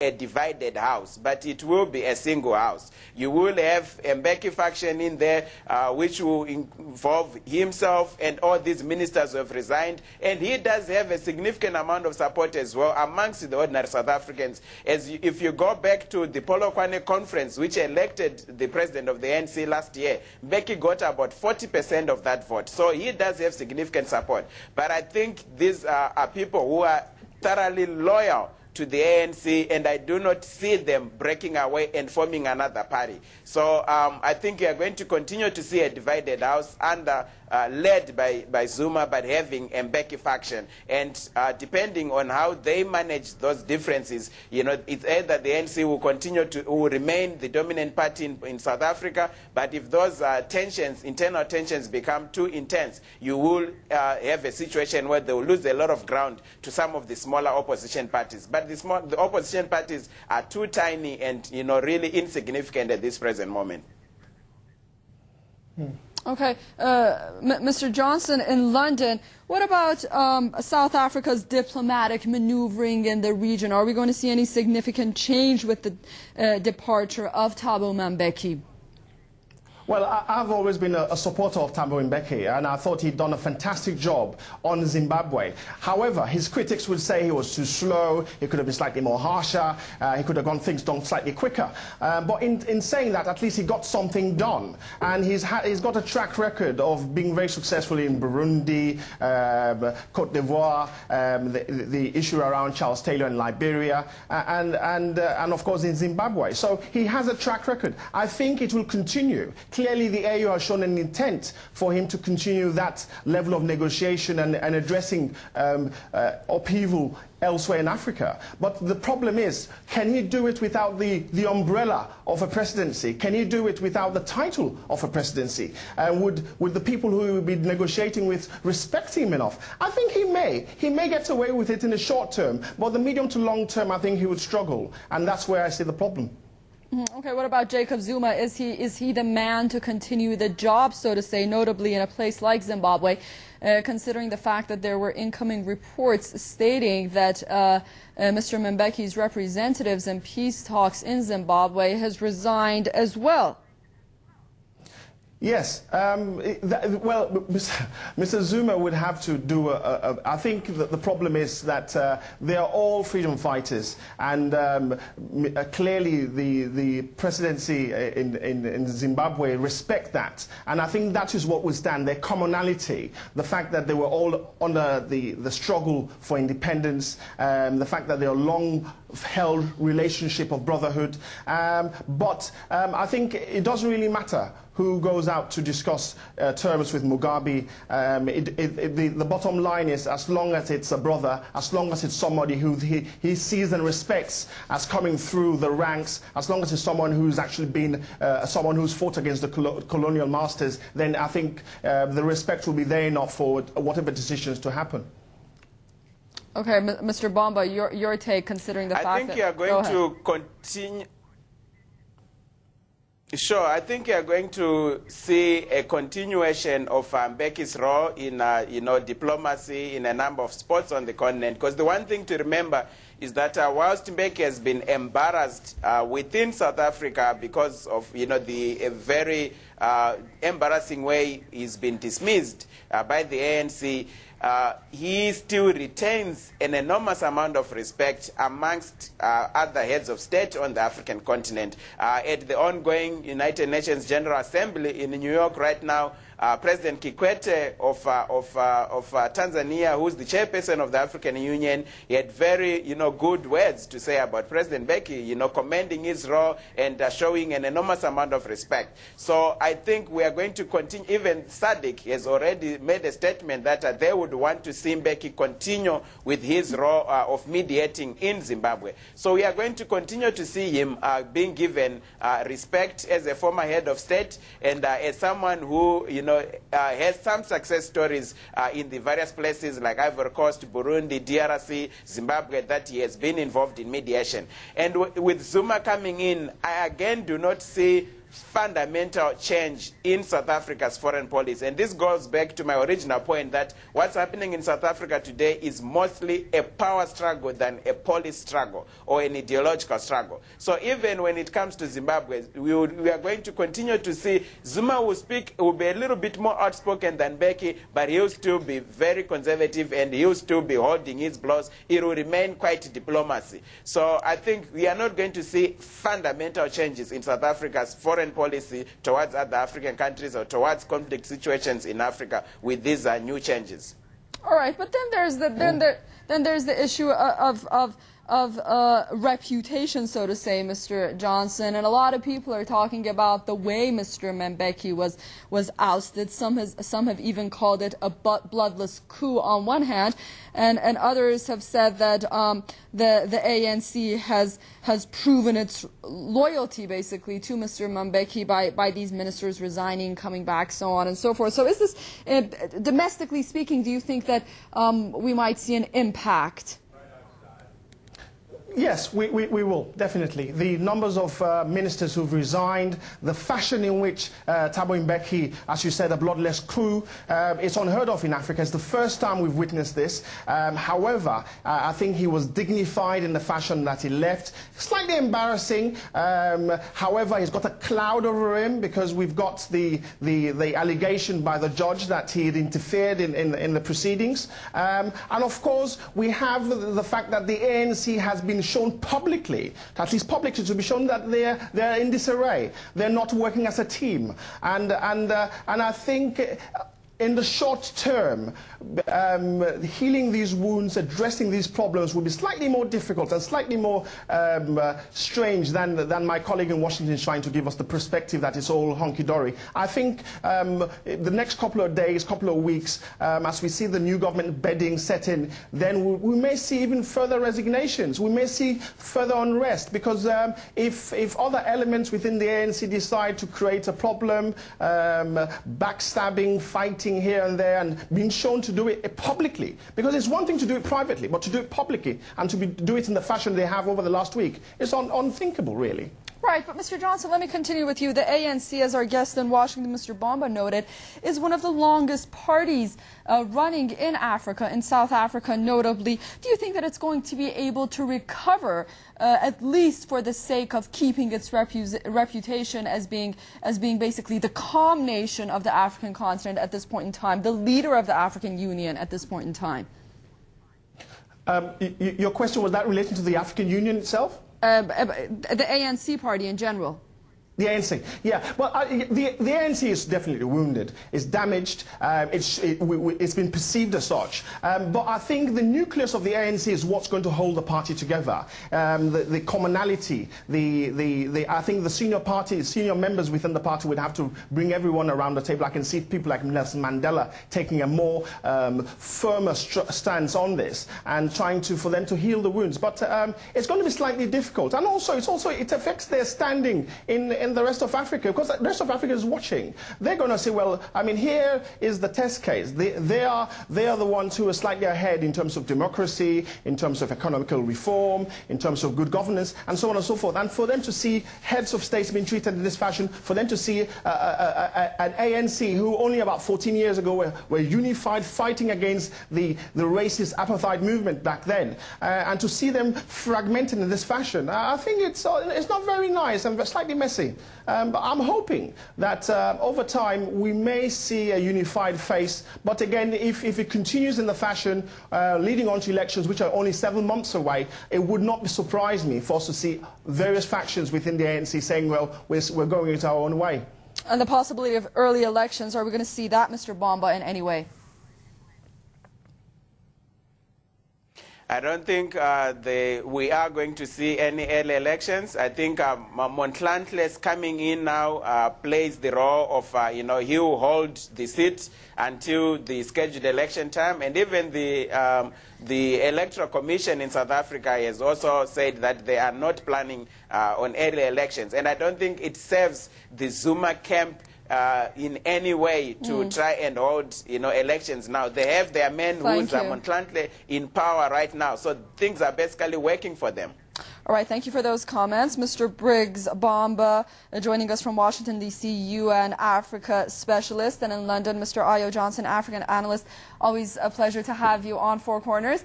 a divided house, but it will be a single house. You will have a Mbeki faction in there, which will involve himself and all these ministers who have resigned, and he does have a significant amount of support as well amongst the ordinary South Africans. If you go back to the Polokwane conference, which elected the president of the ANC last year, Mbeki got about 40% of that vote, so he does have significant support. But I think these are people who are thoroughly loyal to the ANC, and I do not see them breaking away and forming another party. So I think we are going to continue to see a divided house led by Zuma, but having a Mbeki faction. And depending on how they manage those differences, you know, it's either the ANC will remain the dominant party in South Africa, but if those internal tensions become too intense, you will have a situation where they will lose a lot of ground to some of the smaller opposition parties. But the opposition parties are too tiny and, you know, really insignificant at this present moment. Okay, Mr. Johnson, in London, what about South Africa's diplomatic maneuvering in the region? Are we going to see any significant change with the departure of Thabo Mbeki? Well, I've always been a supporter of Thabo Mbeki, and I thought he'd done a fantastic job on Zimbabwe. However, his critics would say he was too slow, he could have been slightly more harsher, he could have got things done slightly quicker. But in saying that, at least he got something done. And he's got a track record of being very successful in Burundi, Cote d'Ivoire, the issue around Charles Taylor in Liberia, and of course in Zimbabwe. So he has a track record. I think it will continue. Clearly, the AU has shown an intent for him to continue that level of negotiation and addressing upheaval elsewhere in Africa. But the problem is, can he do it without the umbrella of a presidency? Can he do it without the title of a presidency? Would the people who he would be negotiating with respect him enough? I think he may. He may get away with it in the short term, but the medium to long term, I think he would struggle. And that's where I see the problem. Okay, what about Jacob Zuma? Is he the man to continue the job, so to say, notably in a place like Zimbabwe, considering the fact that there were incoming reports stating that Mr. Mbeki's representatives in peace talks in Zimbabwe has resigned as well? Yes, well, Mr. Zuma would have to do I think that the problem is that they are all freedom fighters, and clearly the presidency in Zimbabwe respect that, and I think that is what would stand, their commonality, the fact that they were all under the struggle for independence, the fact that they are long-held relationship of brotherhood, but I think it doesn't really matter who goes out to discuss terms with Mugabe. The bottom line is, as long as it's a brother, as long as it's somebody who he sees and respects as coming through the ranks, as long as it's someone who's actually been someone who's fought against the colonial masters, then I think the respect will be there enough for whatever decisions to happen. Okay, Mr. Bomba, your take, considering the fact that... I think you are going to continue... Sure, I think you are going to see a continuation of Mbeki's role in diplomacy in a number of spots on the continent. Because the one thing to remember is that whilst Mbeki has been embarrassed within South Africa because of the very embarrassing way he's been dismissed by the ANC, he still retains an enormous amount of respect amongst other heads of state on the African continent. At the ongoing United Nations General Assembly in New York right now, President Kikwete of Tanzania, who's the chairperson of the African Union, he had very good words to say about President Mbeki, commending his role and showing an enormous amount of respect. So I think we are going to continue. Even SADC has already made a statement that they would want to see Mbeki continue with his role of mediating in Zimbabwe. So we are going to continue to see him being given respect as a former head of state and as someone who has some success stories in the various places like Ivory Coast, Burundi, DRC, Zimbabwe, that he has been involved in mediation. And with Zuma coming in, I again do not see fundamental change in South Africa's foreign policy. And this goes back to my original point that what's happening in South Africa today is mostly a power struggle than a policy struggle or an ideological struggle. So even when it comes to Zimbabwe, we are going to continue to see Zuma will be a little bit more outspoken than Mbeki, but he'll still be very conservative and he'll still be holding his blows. It will remain quite diplomacy. So I think we are not going to see fundamental changes in South Africa's foreign policy towards other African countries or towards conflict situations in Africa with these new changes. All right, but then there's the issue of reputation, so to say, Mr. Johnson, and a lot of people are talking about the way Mr. Mbeki was ousted. Some have even called it a bloodless coup on one hand, and others have said that the ANC has proven its loyalty basically to Mr. Mbeki by these ministers resigning, coming back, so on and so forth. So is this, domestically speaking, do you think that we might see an impact? Yes, we will, definitely. The numbers of ministers who've resigned, the fashion in which Thabo Mbeki, as you said, a bloodless coup, it's unheard of in Africa. It's the first time we've witnessed this. However, I think he was dignified in the fashion that he left. Slightly embarrassing. However, he's got a cloud over him because we've got the allegation by the judge that he had interfered in the proceedings. And of course, we have the fact that the ANC has been shown publicly, at least publicly, to be shown that they're in disarray. They're not working as a team, and I think in the short term, healing these wounds, addressing these problems will be slightly more difficult and slightly more strange than my colleague in Washington is trying to give us the perspective that it's all hunky-dory. I think the next couple of days, couple of weeks, as we see the new government bedding set in, then we may see even further resignations. We may see further unrest because if other elements within the ANC decide to create a problem, backstabbing, fighting here and there, and being shown to do it publicly, because it's one thing to do it privately, but to do it publicly and to do it in the fashion they have over the last week is unthinkable, really. Right, but Mr. Johnson, let me continue with you. The ANC, as our guest in Washington, Mr. Bomba, noted, is one of the longest parties running in Africa, in South Africa notably. Do you think that it's going to be able to recover, at least for the sake of keeping its reputation as being basically the calm nation of the African continent at this point in time, the leader of the African Union at this point in time? Your question, was that relating to the African Union itself? The ANC party in general. The ANC, yeah. Well, the ANC is definitely wounded. It's damaged. It's been perceived as such. But I think the nucleus of the ANC is what's going to hold the party together. The commonality. I think the senior members within the party would have to bring everyone around the table. I can see people like Nelson Mandela taking a more firmer stance on this and trying for them to heal the wounds. But it's going to be slightly difficult. And also, it affects their standing in the rest of Africa, because the rest of Africa is watching. They're going to say, well, I mean, here is the test case. They are the ones who are slightly ahead in terms of democracy, in terms of economical reform, in terms of good governance, and so on and so forth. And for them to see heads of states being treated in this fashion, for them to see an ANC who only about 14 years ago were unified, fighting against the racist apartheid movement back then, and to see them fragmented in this fashion, I think it's not very nice and slightly messy. But I'm hoping that over time we may see a unified face. But again, if it continues in the fashion leading on to elections, which are only 7 months away, it would not surprise me for us to see various factions within the ANC saying, well, we're going it our own way. And the possibility of early elections, are we going to see that, Mr. Bomba, in any way? I don't think we are going to see any early elections. I think Montlantless coming in now plays the role of, he will hold the seat until the scheduled election time. And even the Electoral Commission in South Africa has also said that they are not planning on early elections. And I don't think it serves the Zuma camp in any way to try and hold, elections now. They have their men who's Montlantle in power right now, so things are basically working for them. All right, thank you for those comments. Mr. Briggs, Bomba, joining us from Washington, D.C., UN Africa Specialist, and in London, Mr. Ayo Johnson, African Analyst. Always a pleasure to have you on Four Corners.